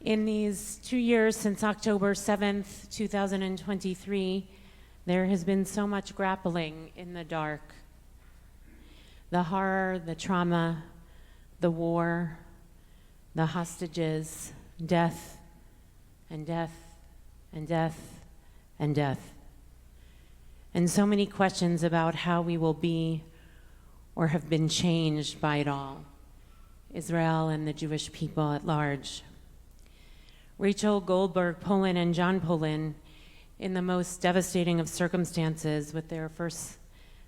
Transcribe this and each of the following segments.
In these 2 years since October 7th, 2023, there has been so much grappling in the dark. The horror, the trauma, the war, the hostages, death, and death, and death, and death. And so many questions about how we will be or have been changed by it all, Israel and the Jewish people at large. Rachel Goldberg Poland and John Poland, in the most devastating of circumstances, with their first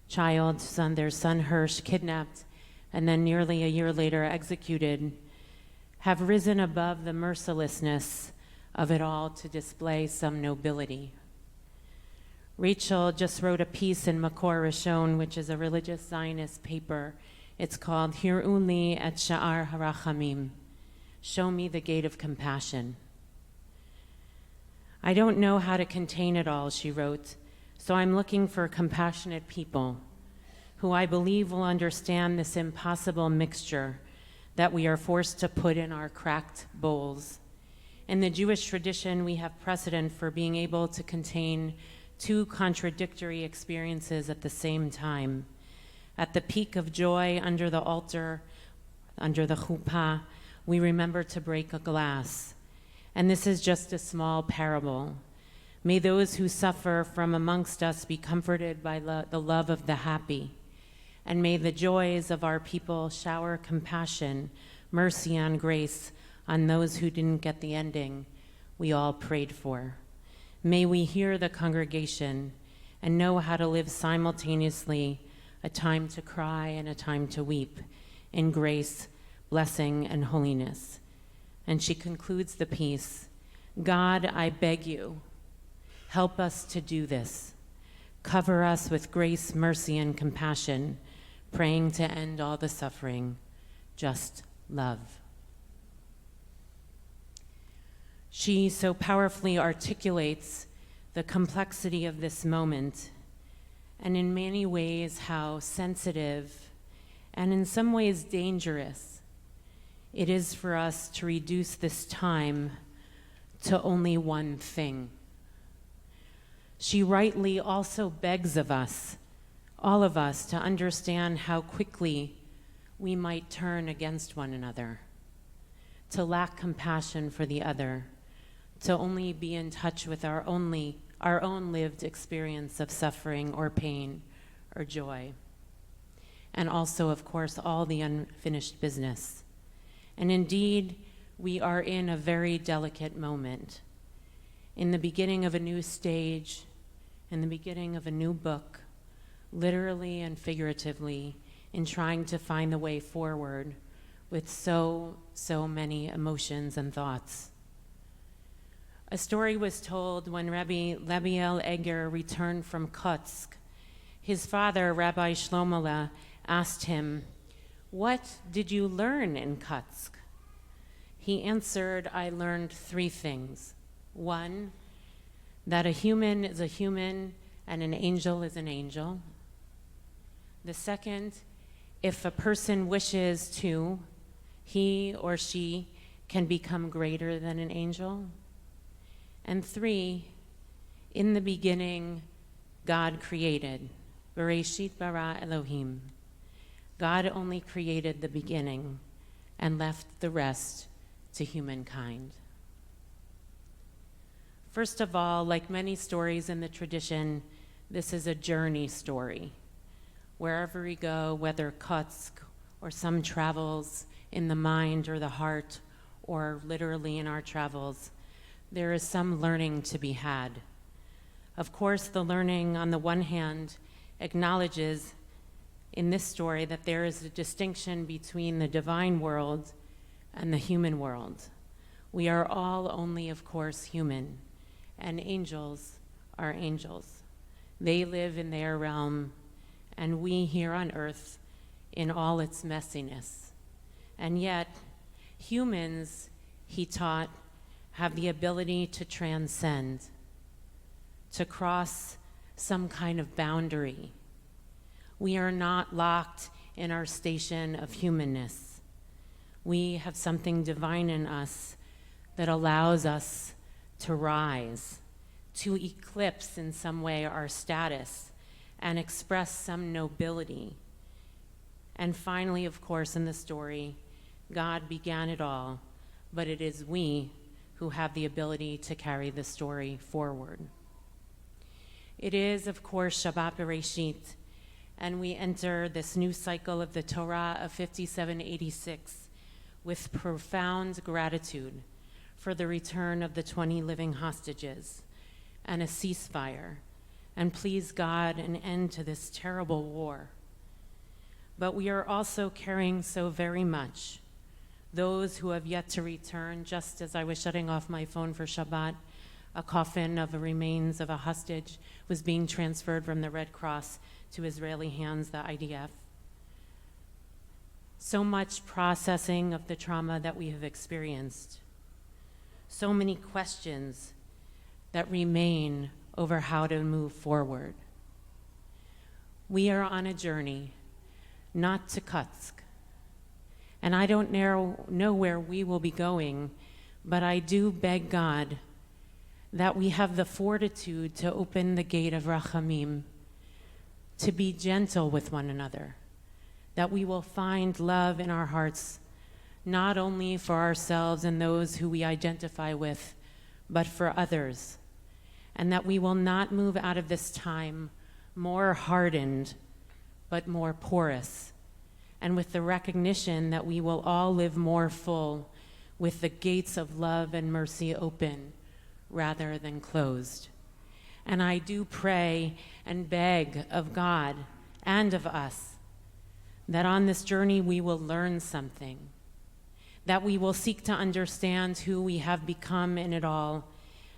child, their son Hirsch, kidnapped and then nearly a year later executed, have risen above the mercilessness of it all to display some nobility. Rachel just wrote a piece in Makor Rishon, which is a religious Zionist paper. It's called Hir'u li et Sha'ar Harachamim, Show Me the Gate of Compassion. I don't know how to contain it all, she wrote, so I'm looking for compassionate people who I believe will understand this impossible mixture that we are forced to put in our cracked bowls. In the Jewish tradition, we have precedent for being able to contain two contradictory experiences at the same time. At the peak of joy under the altar, under the chuppah, we remember to break a glass. And this is just a small parable. May those who suffer from amongst us be comforted by the love of the happy. And may the joys of our people shower compassion, mercy, and grace on those who didn't get the ending we all prayed for. May we hear the congregation and know how to live simultaneously a time to cry and a time to weep in grace, blessing, and holiness. And she concludes the piece, God, I beg you, help us to do this. Cover us with grace, mercy, and compassion, praying to end all the suffering, just love. She so powerfully articulates the complexity of this moment, and in many ways how sensitive and in some ways dangerous it is for us to reduce this time to only one thing. She rightly also begs of us, all of us, to understand how quickly we might turn against one another, to lack compassion for the other, to only be in touch with our own lived experience of suffering or pain or joy, and also, of course, all the unfinished business. And indeed, we are in a very delicate moment, in the beginning of a new stage, in the beginning of a new book, literally and figuratively, in trying to find the way forward with so many emotions and thoughts. A story was told when Rabbi Lebiel Eger returned from Kotsk. His father, Rabbi Shlomo, asked him, "What did you learn in Kotsk?" He answered, "I learned 3 things. 1, that a human is a human and an angel is an angel. The second, if a person wishes to, he or she can become greater than an angel. And 3, in the beginning, God created. Bereshit bara Elohim. God only created the beginning and left the rest to humankind." First of all, like many stories in the tradition, this is a journey story. Wherever we go, whether Kotsk or some travels in the mind or the heart, or literally in our travels, there is some learning to be had. Of course, the learning, on the one hand, acknowledges in this story that there is a distinction between the divine world and the human world. We are all only, of course, human, and angels are angels. They live in their realm, and we here on earth in all its messiness. And yet, humans, he taught, have the ability to transcend, to cross some kind of boundary. We are not locked in our station of humanness. We have something divine in us that allows us to rise, to eclipse in some way our status and express some nobility. And finally, of course, in the story, God began it all, but it is we who have the ability to carry the story forward. It is, of course, Shabbat Bereshit, and we enter this new cycle of the Torah of 5786 with profound gratitude for the return of the 20 living hostages and a ceasefire, and please God, an end to this terrible war. But we are also carrying so very much those who have yet to return. Just as I was shutting off my phone for Shabbat, a coffin of the remains of a hostage was being transferred from the Red Cross to Israeli hands, the IDF. So much processing of the trauma that we have experienced. So many questions that remain over how to move forward. We are on a journey, not to Kutsk. And I don't know where we will be going, but I do beg God that we have the fortitude to open the gate of Rachamim, to be gentle with one another, that we will find love in our hearts, not only for ourselves and those who we identify with, but for others, and that we will not move out of this time more hardened, but more porous, and with the recognition that we will all live more full, with the gates of love and mercy open rather than closed. And I do pray and beg of God and of us that on this journey we will learn something, that we will seek to understand who we have become in it all,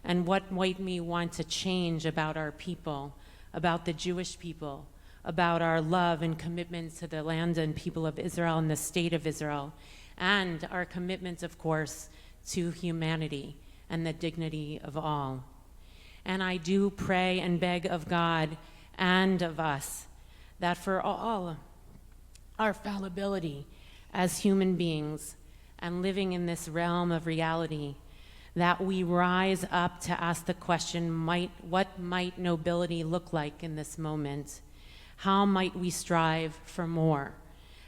and what might we want to change about our people, about the Jewish people, about our love and commitment to the land and people of Israel and the state of Israel, and our commitment, of course, to humanity and the dignity of all. And I do pray and beg of God and of us that for all our fallibility as human beings and living in this realm of reality, that we rise up to ask the question, what might nobility look like in this moment? How might we strive for more?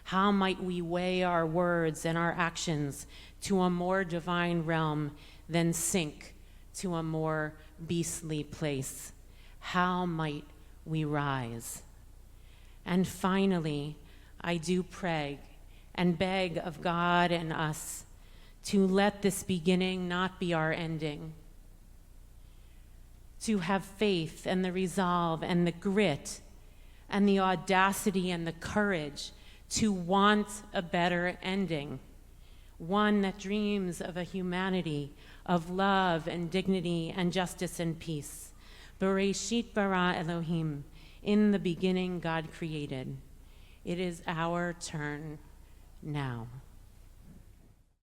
How might we weigh our words and our actions to a more divine realm than sink to a more beastly place? How might we rise? And finally, I do pray and beg of God and us to let this beginning not be our ending, to have faith and the resolve and the grit and the audacity and the courage to want a better ending, one that dreams of a humanity of love and dignity and justice and peace. Bereshit bara Elohim, in the beginning God created. It is our turn now.